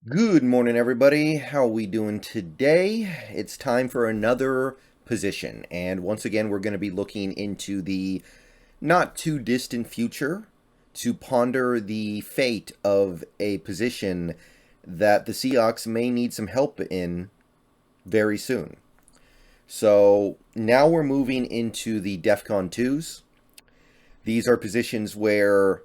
Good morning, everybody. How are we doing today? It's time for another position, and once again, we're going to be looking into the not too distant future to ponder the fate of a position that the Seahawks may need some help in very soon. So now we're moving into the DEFCON 2s. These are positions where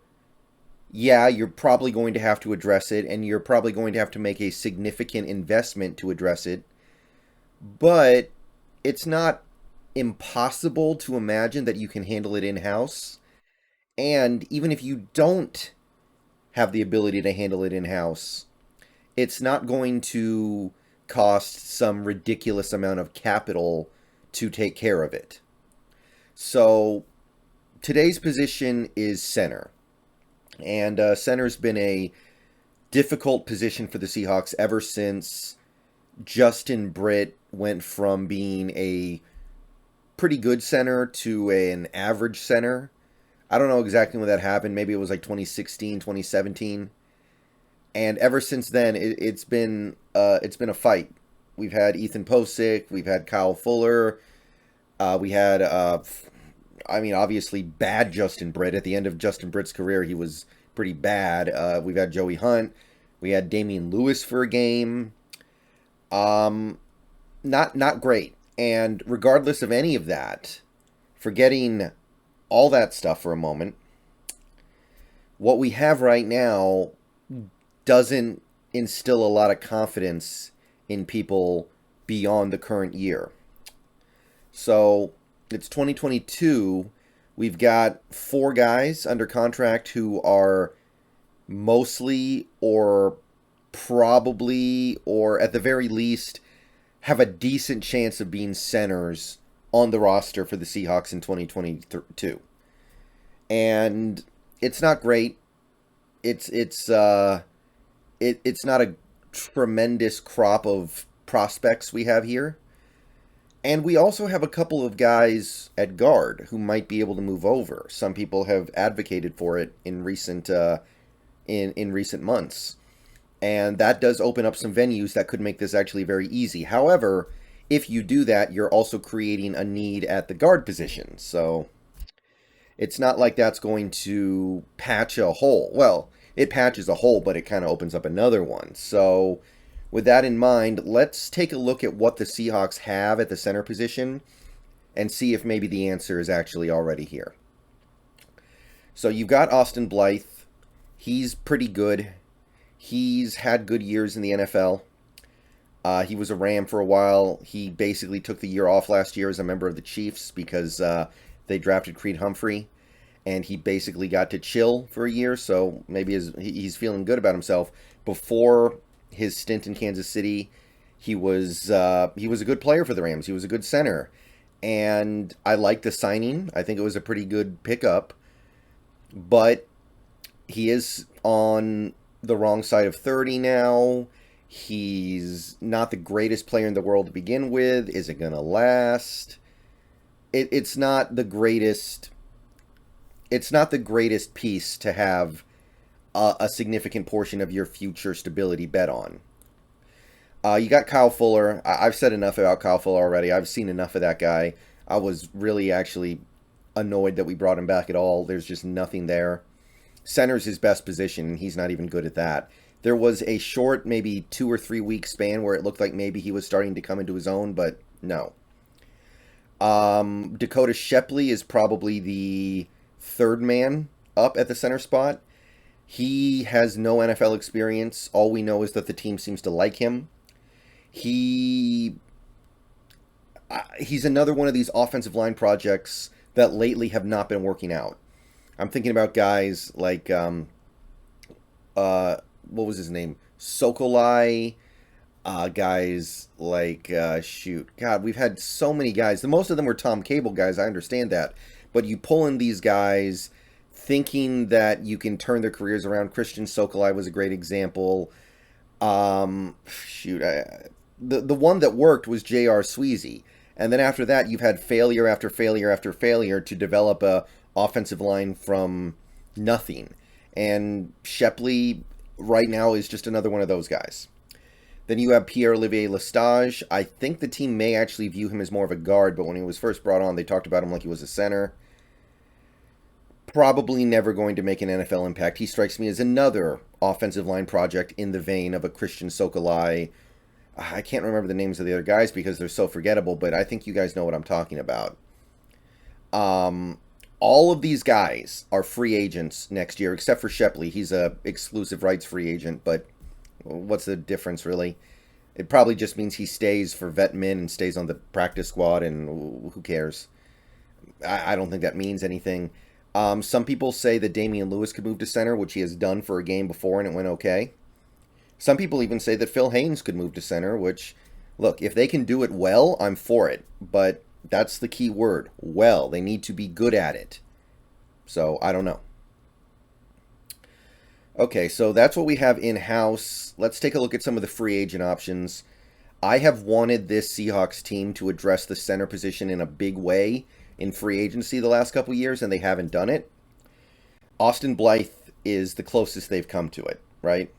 yeah, you're probably going to have to address it, and you're probably going to have to make a significant investment to address it. But it's not impossible to imagine that you can handle it in house. And even if you don't have the ability to handle it in house, it's not going to cost some ridiculous amount of capital to take care of it. So today's position is center. And center's been a difficult position for the Seahawks ever since Justin Britt went from being a pretty good center to an average center. I don't know exactly when that happened. Maybe it was like 2016, 2017. And ever since then, it's been a fight. We've had Ethan Posick, we've had Kyle Fuller, we had obviously bad Justin Britt. At the end of Justin Britt's career, he was pretty bad. We've had Joey Hunt. We had Damian Lewis for a game. Not great. And regardless of any of that, forgetting all that stuff for a moment, what we have right now doesn't instill a lot of confidence in people beyond the current year. So it's 2022. We've got four guys under contract who are mostly or probably or at the very least have a decent chance of being centers on the roster for the Seahawks in 2022. And it's not great. It's not a tremendous crop of prospects we have here. And we also have a couple of guys at guard who might be able to move over. Some people have advocated for it in recent months. And that does open up some venues that could make this actually very easy. However, if you do that, you're also creating a need at the guard position. So it's not like that's going to patch a hole. Well, it patches a hole, but it kind of opens up another one. So with that in mind, let's take a look at what the Seahawks have at the center position and see if maybe the answer is actually already here. So you've got Austin Blythe. He's pretty good. He's had good years in the NFL. He was a Ram for a while. He basically took the year off last year as a member of the Chiefs because they drafted Creed Humphrey, and he basically got to chill for a year. So maybe he's feeling good about himself. Before his stint in Kansas City, he was a good player for the Rams. He was a good center, and I liked the signing. I think it was a pretty good pickup, but he is on the wrong side of 30 now. He's not the greatest player in the world to begin with. Is it going to last? It's not the greatest. It's not the greatest piece to have a significant portion of your future stability bet on. You got Kyle Fuller. I've said enough about Kyle Fuller already. I've seen enough of that guy. I was really actually annoyed that we brought him back at all. There's just nothing there. Center's his best position, and he's not even good at that. There was a short, maybe 2 or 3 week span where it looked like maybe he was starting to come into his own, but no. Dakota Shepley is probably the third man up at the center spot. He has no NFL experience. All we know is that the team seems to like him. He's another one of these offensive line projects that lately have not been working out. I'm thinking about guys like what was his name? Sokolai. Guys like God, we've had so many guys. Most of them were Tom Cable guys. I understand that, but you pull in these guys thinking that you can turn their careers around. Christian Sokolai was a great example. The one that worked was J.R. Sweezy, and then after that, you've had failure after failure after failure to develop a offensive line from nothing. And Shepley, right now is just another one of those guys. Then you have Pierre-Olivier Lestage. I think the team may actually view him as more of a guard, but when he was first brought on, they talked about him like he was a center. Probably never going to make an NFL impact. He strikes me as another offensive line project in the vein of a Christian Sokolai. I can't remember the names of the other guys because they're so forgettable, but I think you guys know what I'm talking about. All of these guys are free agents next year, except for Shepley. He's a exclusive rights free agent, but what's the difference, really? It probably just means he stays for vet min and stays on the practice squad, and who cares? I don't think that means anything. Some people say that Damian Lewis could move to center, which he has done for a game before, and it went okay. Some people even say that Phil Haynes could move to center, which, look, if they can do it well, I'm for it. But that's the key word, well. They need to be good at it. So, I don't know. Okay, so that's what we have in-house. Let's take a look at some of the free agent options. I have wanted this Seahawks team to address the center position in a big way in free agency the last couple years, and they haven't done it. Austin Blythe is the closest they've come to it, right?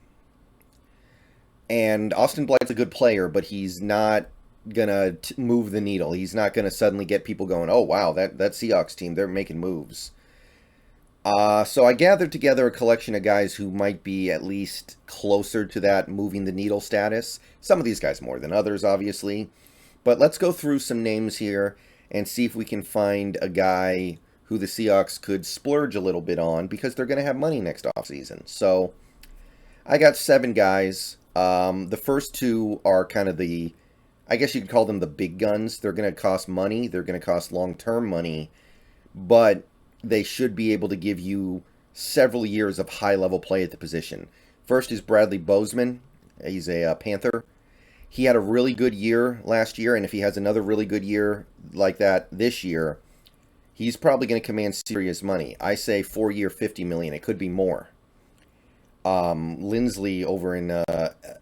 And Austin Blythe's a good player, but he's not going to move the needle. He's not going to suddenly get people going, oh, wow, that Seahawks team, they're making moves. So I gathered together a collection of guys who might be at least closer to that moving the needle status. Some of these guys more than others, obviously. But let's go through some names here and see if we can find a guy who the Seahawks could splurge a little bit on because they're going to have money next offseason. So I got 7 guys. The first 2 are kind of the, I guess you could call them the big guns. They're going to cost money. They're going to cost long-term money. But they should be able to give you several years of high-level play at the position. First is Bradley Bozeman. He's a Panther. He had a really good year last year, and if he has another really good year like that this year, he's probably going to command serious money. I say 4-year, $50 million. It could be more. Lindsley over in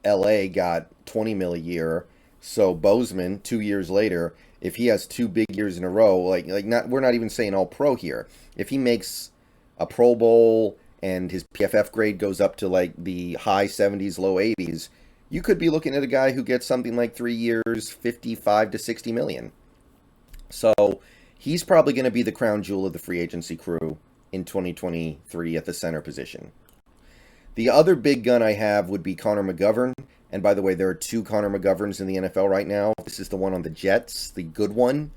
L.A. got $20 million a year. So Bozeman, 2 years later, if he has 2 big years in a row, we're not even saying all pro here. If he makes a Pro Bowl and his PFF grade goes up to like the high 70s, low 80s, you could be looking at a guy who gets something like 3 years, 55 to 60 million. So he's probably going to be the crown jewel of the free agency crew in 2023 at the center position. The other big gun I have would be Connor McGovern. And by the way, there are 2 Connor McGoverns in the NFL right now. This is the one on the Jets, the good one.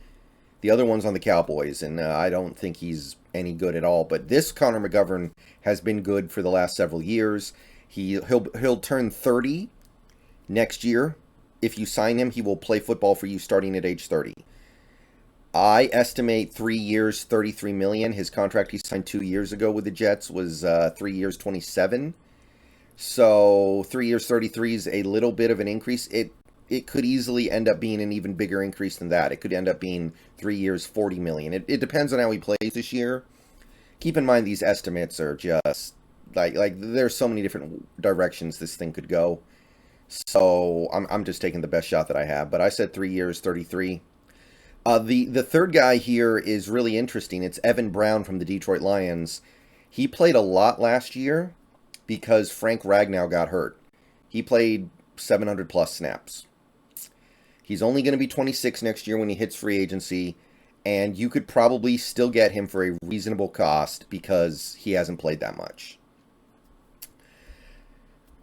The other one's on the Cowboys, and I don't think he's any good at all. But this Connor McGovern has been good for the last several years. He'll turn 30 next year. If you sign him, he will play football for you starting at age 30. I estimate 3 years, $33 million. His contract he signed 2 years ago with the Jets was 3 years, $27. So 3 years, 33 is a little bit of an increase. It could easily end up being an even bigger increase than that. It could end up being 3 years, $40 million. It depends on how he plays this year. Keep in mind these estimates are just like there's so many different directions this thing could go. So I'm just taking the best shot that I have. But I said 3 years, 33. The third guy here is really interesting. It's Evan Brown from the Detroit Lions. He played a lot last year because Frank Ragnow got hurt. He played 700 plus snaps. He's only going to be 26 next year when he hits free agency, and you could probably still get him for a reasonable cost because he hasn't played that much.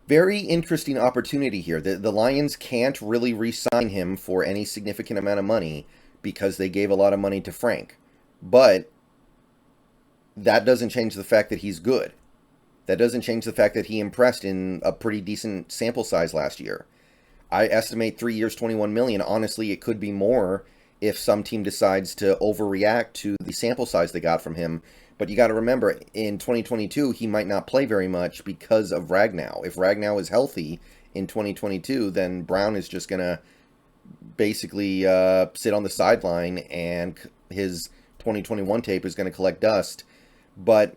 Very interesting opportunity here. The Lions can't really re-sign him for any significant amount of money because they gave a lot of money to Frank. But that doesn't change the fact that he's good. That doesn't change the fact that he impressed in a pretty decent sample size last year. I estimate 3 years, $21 million. Honestly, it could be more if some team decides to overreact to the sample size they got from him. But you got to remember, in 2022, he might not play very much because of Ragnow. If Ragnow is healthy in 2022, then Brown is just going to basically sit on the sideline, and his 2021 tape is going to collect dust. But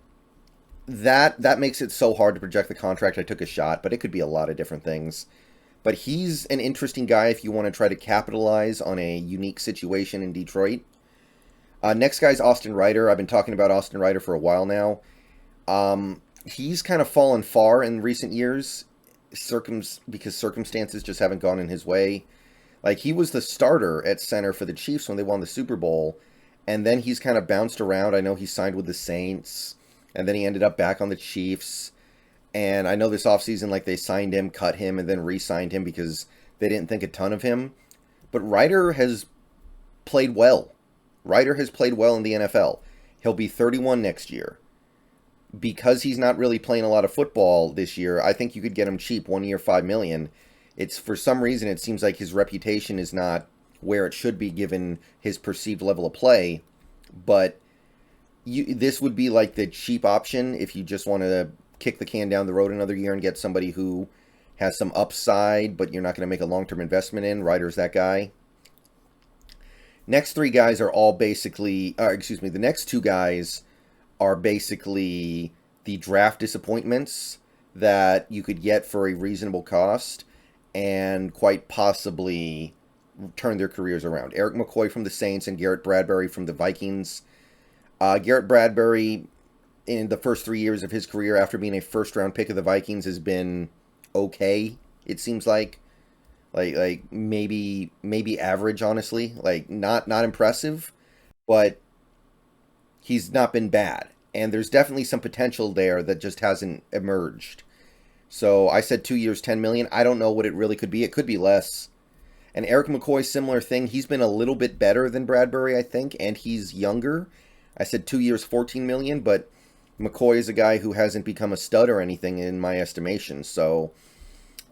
that makes it so hard to project the contract. I took a shot, but it could be a lot of different things. But he's an interesting guy if you want to try to capitalize on a unique situation in Detroit. Next guy's Austin Ryder. I've been talking about Austin Ryder for a while now. he's kind of fallen far in recent years, because circumstances just haven't gone in his way. Like, he was the starter at center for the Chiefs when they won the Super Bowl, and then he's kind of bounced around. I know he signed with the Saints, and then he ended up back on the Chiefs. And I know this offseason, like, they signed him, cut him, and then re-signed him because they didn't think a ton of him. But Ryder has played well. Ryder has played well in the NFL. He'll be 31 next year. Because he's not really playing a lot of football this year, I think you could get him cheap, 1 year, $5 million. It's, for some reason, it seems like his reputation is not where it should be given his perceived level of play. But this would be like the cheap option if you just want to kick the can down the road another year and get somebody who has some upside, but you're not going to make a long-term investment in. Ryder's that guy. Next three guys are all basically, the next two guys are basically the draft disappointments that you could get for a reasonable cost and quite possibly turn their careers around. Erik McCoy from the Saints and Garrett Bradbury from the Vikings. Garrett Bradbury, in the first 3 years of his career after being a first-round pick of the Vikings, has been okay, it seems like. Like maybe average, honestly. Like, not impressive, but he's not been bad. And there's definitely some potential there that just hasn't emerged. So I said 2 years, $10 million. I don't know what it really could be. It could be less. And Erik McCoy, similar thing. He's been a little bit better than Bradbury, I think, and he's younger. I said 2 years, $14 million, but McCoy is a guy who hasn't become a stud or anything in my estimation. So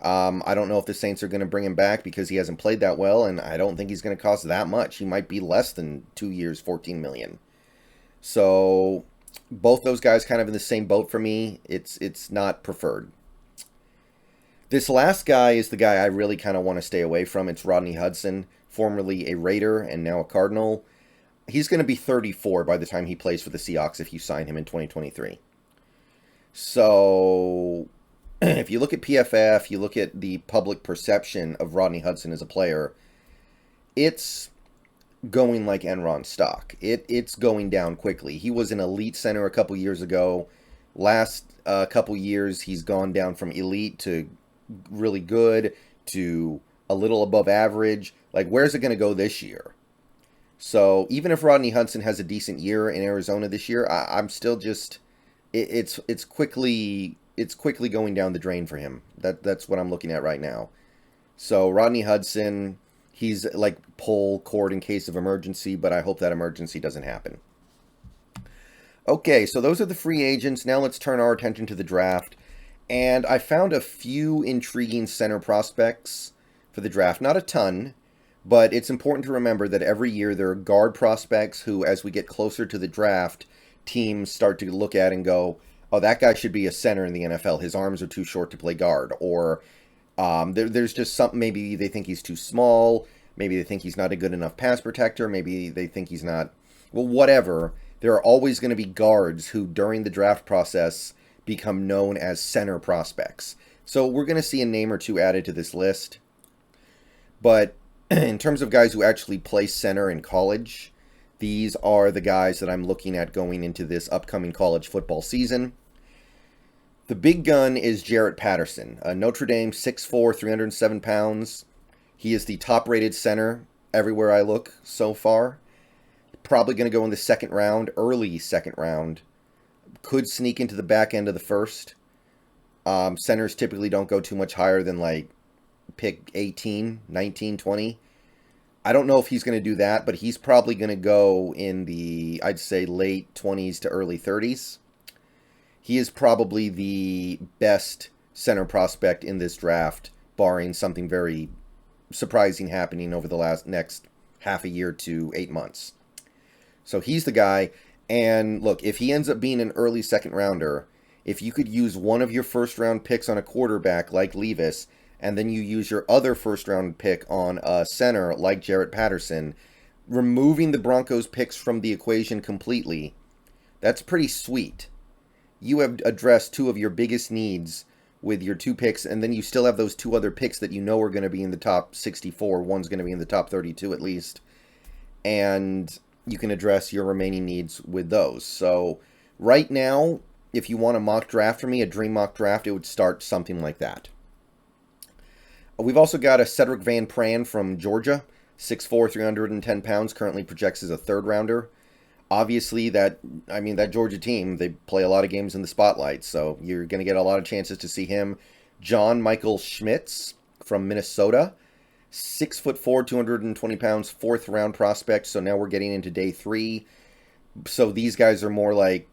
I don't know if the Saints are going to bring him back because he hasn't played that well, and I don't think he's going to cost that much. He might be less than 2 years, $14 million. So both those guys kind of in the same boat for me. It's not preferred. This last guy is the guy I really kind of want to stay away from. It's Rodney Hudson, formerly a Raider and now a Cardinal. He's going to be 34 by the time he plays for the Seahawks if you sign him in 2023. So if you look at PFF, you look at the public perception of Rodney Hudson as a player, it's going like Enron stock. It's going down quickly. He was an elite center a couple years ago. Last couple years, he's gone down from elite to really good to a little above average. Like, where's it going to go this year? So even if Rodney Hudson has a decent year in Arizona this year, I'm still just it's quickly going down the drain for him. That's what I'm looking at right now. So Rodney Hudson, he's like pull cord in case of emergency, but I hope that emergency doesn't happen. Okay, so those are the free agents. Now let's turn our attention to the draft. And I found a few intriguing center prospects for the draft. Not a ton, but it's important to remember that every year there are guard prospects who, as we get closer to the draft, teams start to look at and go, oh, that guy should be a center in the NFL. His arms are too short to play guard. Or there's just something, maybe they think he's too small. Maybe they think he's not a good enough pass protector. Maybe they think he's not, well, whatever. There are always going to be guards who, during the draft process, become known as center prospects. So we're going to see a name or two added to this list. But in terms of guys who actually play center in college, these are the guys that I'm looking at going into this upcoming college football season. The big gun is Jarrett Patterson, a Notre Dame, 6'4", 307 pounds. He is the top-rated center everywhere I look so far. Probably going to go in the second round, early second round. Could sneak into the back end of the first. Centers typically don't go too much higher than like pick 18, 19, 20. I don't know if he's going to do that, but he's probably going to go in the, I'd say, late 20s to early 30s. He is probably the best center prospect in this draft, barring something very surprising happening over the next half a year to 8 months. So he's the guy. And look, if he ends up being an early second rounder, if you could use one of your first round picks on a quarterback like Levis, and then you use your other first round pick on a center like Jarrett Patterson, removing the Broncos picks from the equation completely, that's pretty sweet. You have addressed two of your biggest needs with your two picks, and then you still have those two other picks that you know are going to be in the top 64. One's going to be in the top 32 at least. And you can address your remaining needs with those. So right now, if you want a mock draft for me, a dream mock draft, it would start something like that. We've also got a Cedric Van Pran from Georgia, 6'4", 310 pounds, currently projects as a third rounder. Obviously, that Georgia team, they play a lot of games in the spotlight, so you're going to get a lot of chances to see him. John Michael Schmitz from Minnesota, 6'4", 220 pounds, fourth round prospect, so now we're getting into day 3. So these guys are more like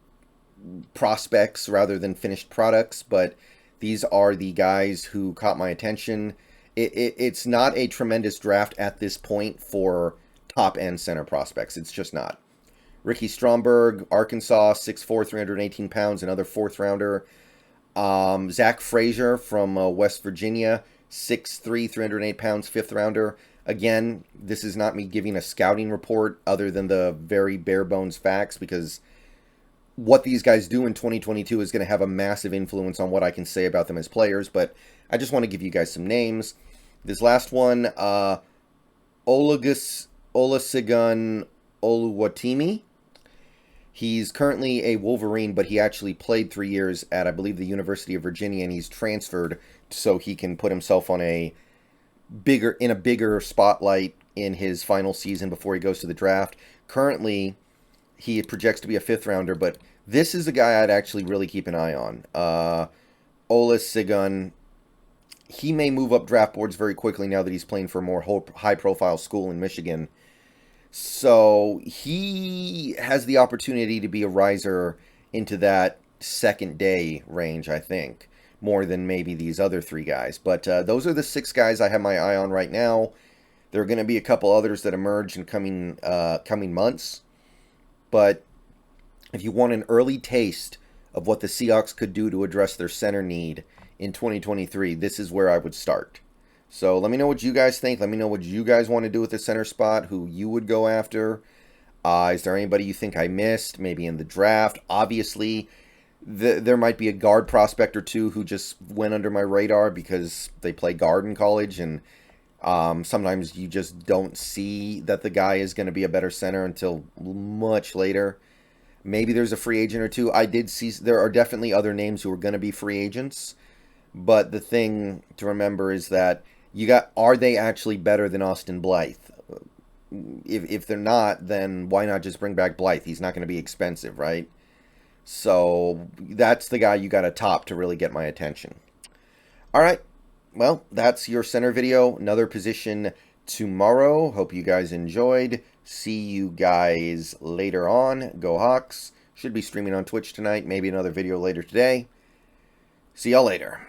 prospects rather than finished products, but these are the guys who caught my attention. It's not a tremendous draft at this point for top-end center prospects. It's just not. Ricky Stromberg, Arkansas, 6'4", 318 pounds, another fourth rounder. Zach Frazier from West Virginia, 6'3", 308 pounds, fifth rounder. Again, this is not me giving a scouting report other than the very bare bones facts, because what these guys do in 2022 is going to have a massive influence on what I can say about them as players, but I just want to give you guys some names. This last one, Olusegun Oluwatimi. He's currently a Wolverine, but he actually played 3 years at, I believe, the University of Virginia, and he's transferred so he can put himself on a bigger spotlight in his final season before he goes to the draft. Currently, he projects to be a fifth rounder, but this is a guy I'd actually really keep an eye on. Olusegun, he may move up draft boards very quickly now that he's playing for a more high-profile school in Michigan. So he has the opportunity to be a riser into that second day range, I think, more than maybe these other 3 guys. But those are the 6 guys I have my eye on right now. There are going to be a couple others that emerge in coming months. But if you want an early taste of what the Seahawks could do to address their center need in 2023, this is where I would start. So let me know what you guys think. Let me know what you guys want to do with the center spot, who you would go after. Is there anybody you think I missed, maybe in the draft? Obviously, there might be a guard prospect or two who just went under my radar because they play guard in college, and sometimes you just don't see that the guy is going to be a better center until much later. Maybe there's a free agent or two. I did see there are definitely other names who are going to be free agents, but the thing to remember is that are they actually better than Austin Blythe? If they're not, then why not just bring back Blythe? He's not going to be expensive, right? So that's the guy you got to top to really get my attention. All right. Well, that's your center video. Another position tomorrow. Hope you guys enjoyed. See you guys later on. Go Hawks. Should be streaming on Twitch tonight. Maybe another video later today. See y'all later.